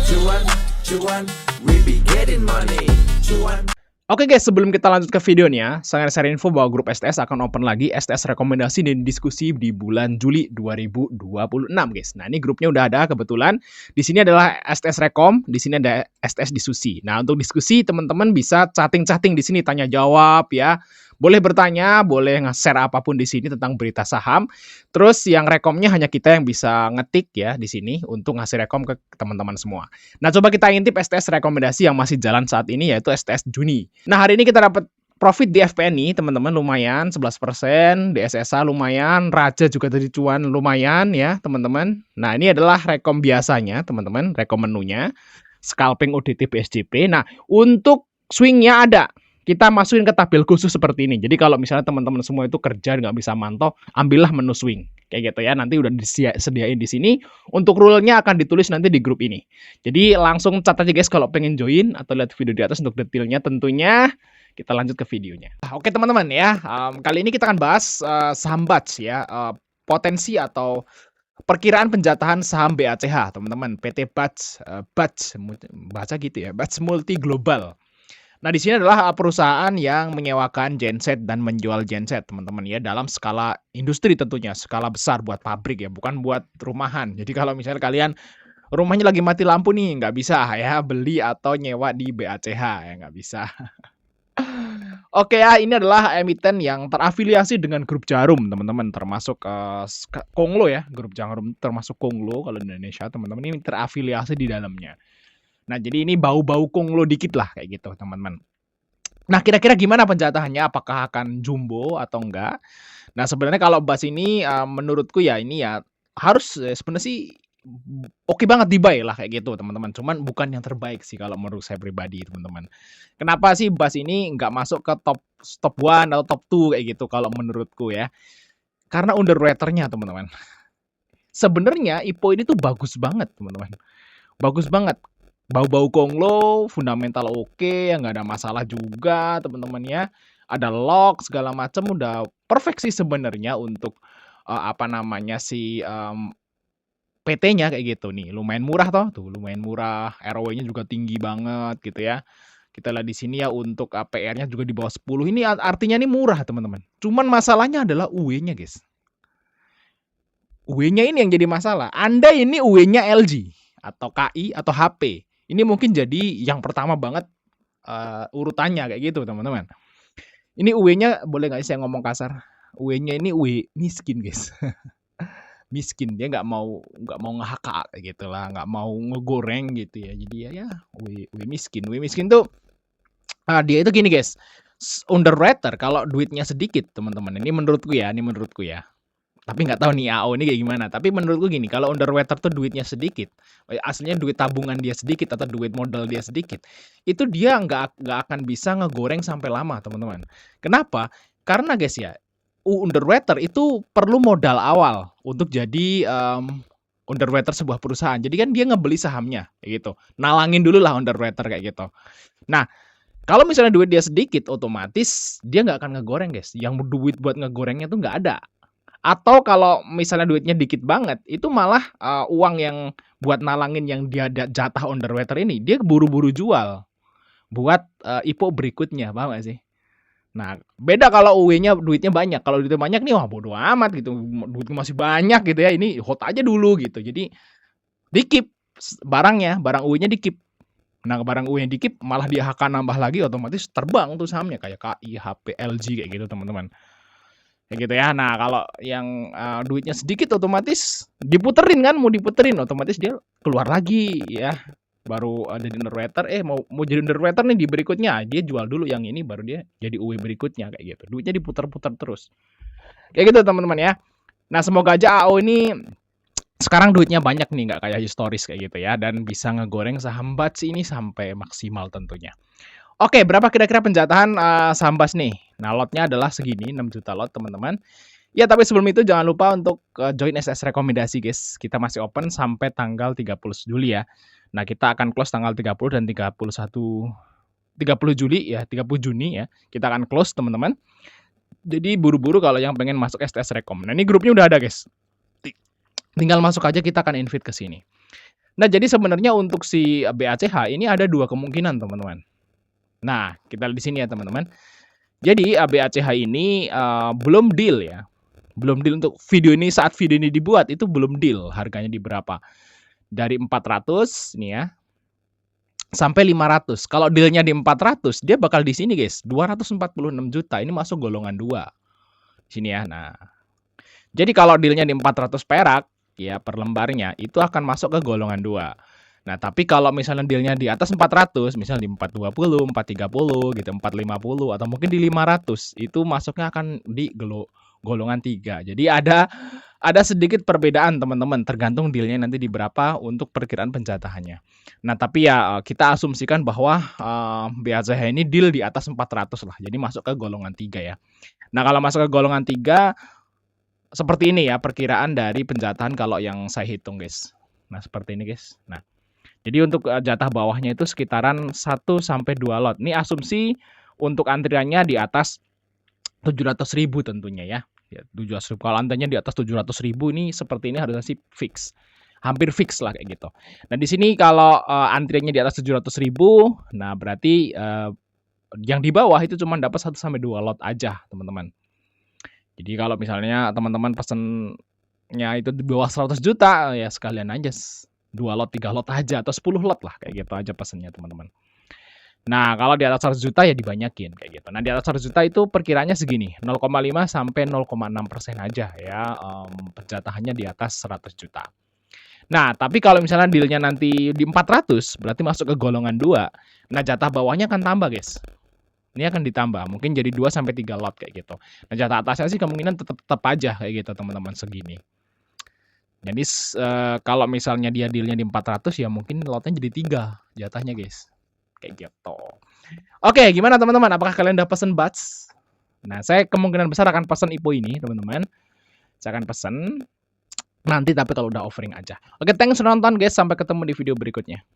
Cuan, cuan, we be getting money. Cuan. Oke guys, sebelum kita lanjut ke videonya, saya share info bahwa grup STS akan open lagi STS rekomendasi dan diskusi di bulan Juli 2026 guys. Nah, ini grupnya udah ada kebetulan. Di sini adalah STS Rekom, di sini ada STS Diskusi. Nah, untuk diskusi teman-teman bisa chatting-chatting di sini, tanya jawab ya. Boleh bertanya, boleh nge-share apapun di sini tentang berita saham. Terus yang rekomnya hanya kita yang bisa ngetik ya di sini untuk ngasih rekom ke teman-teman semua. Nah, coba kita intip STS rekomendasi yang masih jalan saat ini yaitu STS Juni. Nah, hari ini kita dapat profit di FPNI, teman-teman, lumayan 11%, di SSA lumayan, Raja juga tadi cuan lumayan ya, teman-teman. Nah, ini adalah rekom biasanya, teman-teman, rekom menunya. Scalping UDT BSJP. Nah, untuk swingnya ada. Kita masukin ke tabel khusus seperti ini. Jadi kalau misalnya teman-teman semua itu kerja nggak bisa mantau, ambillah menu swing. Kayak gitu ya. Nanti udah disediain di sini. Untuk rule-nya akan ditulis nanti di grup ini. Jadi langsung cat aja guys kalau pengen join atau lihat video di atas untuk detailnya tentunya. Kita lanjut ke videonya. Oke teman-teman ya. Kali ini kita akan bahas saham BATS ya. Potensi atau perkiraan penjatahan saham BACH, teman-teman. PT BATS, BATS baca gitu ya. BATS Multi Global. Nah, di sini adalah perusahaan yang menyewakan genset dan menjual genset, teman-teman ya, dalam skala industri tentunya, skala besar buat pabrik ya, bukan buat rumahan. Jadi kalau misalnya kalian rumahnya lagi mati lampu nih, nggak bisa ya beli atau nyewa di BACH ya, nggak bisa. Oke ya, ini adalah emiten yang terafiliasi dengan grup Jarum, teman-teman, termasuk Konglo ya, grup Jarum termasuk Konglo kalau di Indonesia, teman-teman, ini terafiliasi di dalamnya. Nah, jadi ini bau-bau Konglo dikit lah kayak gitu, teman-teman. Nah, kira-kira gimana penjatahannya? Apakah akan jumbo atau enggak? Nah, sebenarnya kalau BAS ini menurutku ya ini ya harus sebenarnya sih oke banget di-buy lah kayak gitu, teman-teman. Cuman bukan yang terbaik sih kalau menurut saya pribadi, teman-teman. Kenapa sih BAS ini nggak masuk ke top 1 atau top 2 kayak gitu kalau menurutku ya? Karena underwater-nya, teman-teman. Sebenarnya IPO ini tuh bagus banget, teman-teman. Bagus banget. Bau-bau Konglo, fundamental oke, ya nggak ada masalah juga teman-teman ya. Ada lock segala macam udah perfect sih sebenarnya untuk apa namanya si PT-nya kayak gitu nih. Lumayan murah tuh lumayan murah, ROE-nya juga tinggi banget gitu ya. Kita lihat di sini ya untuk PR-nya juga di bawah 10. Ini artinya nih murah, teman-teman. Cuman masalahnya adalah UE-nya, guys. UE-nya ini yang jadi masalah. Anda ini UE-nya LG atau KI atau HP. Ini mungkin jadi yang pertama banget urutannya kayak gitu, teman-teman. Ini UE-nya boleh nggak sih saya ngomong kasar? UE-nya ini UE miskin, guys. Miskin, dia nggak mau nge-HK kayak gitu lah, nggak mau ngegoreng gitu ya. Jadi ya UE miskin. UE miskin tuh dia itu gini, guys. Underwater kalau duitnya sedikit, teman-teman. Ini menurutku ya. Tapi nggak tahu nih AO ini kayak gimana. Tapi menurutku gini, kalau underwater tuh duitnya sedikit, aslinya duit tabungan dia sedikit atau duit modal dia sedikit, itu dia nggak akan bisa ngegoreng sampai lama, teman-teman. Kenapa? Karena guys ya, underwater itu perlu modal awal untuk jadi underwater sebuah perusahaan. Jadi kan dia ngebeli sahamnya, kayak gitu. Nalangin dulu lah underwater kayak gitu. Nah, kalau misalnya duit dia sedikit, otomatis dia nggak akan ngegoreng, guys. Yang duit buat ngegorengnya tuh nggak ada. Atau kalau misalnya duitnya dikit banget, itu malah uang yang buat nalangin yang dia jatah underwater ini, dia buru-buru jual buat IPO berikutnya, paham gak sih? Nah, beda kalau UE-nya duitnya banyak. Kalau duitnya banyak nih, wah bodo amat gitu, duitnya masih banyak gitu ya, ini hold aja dulu gitu. Jadi di-keep barangnya, barang UE-nya di-keep. Nah, barang UE yang di-keep malah dia akan nambah lagi, otomatis terbang tuh sahamnya kayak KI, HP, LG kayak gitu, teman-teman. Kayak gitu ya. Nah, kalau yang duitnya sedikit otomatis diputerin kan, mau diputerin otomatis dia keluar lagi ya. Baru ada di underwater, mau jadi underwater nih di berikutnya, dia jual dulu yang ini baru dia jadi UE berikutnya kayak gitu. Duitnya diputar-putar terus. Kayak gitu teman-teman ya. Nah, semoga aja AO ini sekarang duitnya banyak nih, nggak kayak historis kayak gitu ya, dan bisa ngegoreng saham BATS ini sampai maksimal tentunya. Oke, berapa kira-kira penjatahan saham BAS nih? Nah, lotnya adalah segini, 6 juta lot, teman-teman. Ya, tapi sebelum itu jangan lupa untuk join STS rekomendasi, guys. Kita masih open sampai tanggal 30 Juli ya. Nah, kita akan close tanggal 30 dan 30 Juli ya, 30 Juni ya. Kita akan close, teman-teman. Jadi buru-buru kalau yang pengen masuk STS Rekom. Nah, ini grupnya udah ada, guys. Tinggal masuk aja, kita akan invite ke sini. Nah, jadi sebenarnya untuk si BACH ini ada 2 kemungkinan, teman-teman. Nah, kita lihat di sini ya, teman-teman. Jadi, BACH ini, belum deal ya, belum deal untuk video ini, saat video ini dibuat itu belum deal harganya di berapa. Dari 400 nih ya, sampai 500. Kalau deal-nya di 400, dia bakal di sini guys, 246 juta, ini masuk golongan 2. Sini ya, nah. Jadi kalau deal-nya di 400 perak, ya per lembarnya, itu akan masuk ke golongan 2. Nah, tapi kalau misalnya deal-nya di atas 400, misalnya di 420, 430 gitu, 450 atau mungkin di 500, itu masuknya akan di golongan 3. Jadi ada sedikit perbedaan teman-teman, tergantung deal-nya nanti di berapa untuk perkiraan penjatahannya. Nah, tapi ya kita asumsikan bahwa BACH ini deal di atas 400 lah, jadi masuk ke golongan 3 ya. Nah, kalau masuk ke golongan 3, seperti ini ya perkiraan dari penjatahan kalau yang saya hitung guys. Nah, seperti ini guys. Nah, jadi untuk jatah bawahnya itu sekitaran 1 sampai 2 lot. Ini asumsi untuk antriannya di atas 700.000 tentunya ya. Ya, 700.000. Kalau antriannya di atas 700.000 ini seperti ini harusnya sih fix. Hampir fix lah kayak gitu. Nah, di sini kalau antriannya di atas 700.000, nah berarti yang di bawah itu cuma dapat 1 sampai 2 lot aja, teman-teman. Jadi kalau misalnya teman-teman pesennya itu di bawah 100 juta, ya sekalian aja 2 lot, 3 lot aja atau 10 lot lah, kayak gitu aja pesennya, teman-teman. Nah, kalau di atas 100 juta ya dibanyakin kayak gitu. Nah, di atas 100 juta itu perkiranya segini, 0,5 sampai 0,6% aja ya, penjatahannya di atas 100 juta. Nah, tapi kalau misalnya deal-nya nanti di 400, berarti masuk ke golongan 2. Nah, jatah bawahnya akan tambah, guys. Ini akan ditambah, mungkin jadi 2 sampai 3 lot kayak gitu. Nah, jatah atasnya sih kemungkinan tetap aja kayak gitu, teman-teman, segini. Jadi kalau misalnya dia deal-nya di 400 ya mungkin lotnya jadi 3 jatahnya, guys. Kayak gitu. Oke, gimana teman-teman? Apakah kalian udah pesen buds? Nah, saya kemungkinan besar akan pesen IPO ini, teman-teman. Saya akan pesen nanti tapi kalau udah offering aja. Oke, thanks udah nonton, guys. Sampai ketemu di video berikutnya.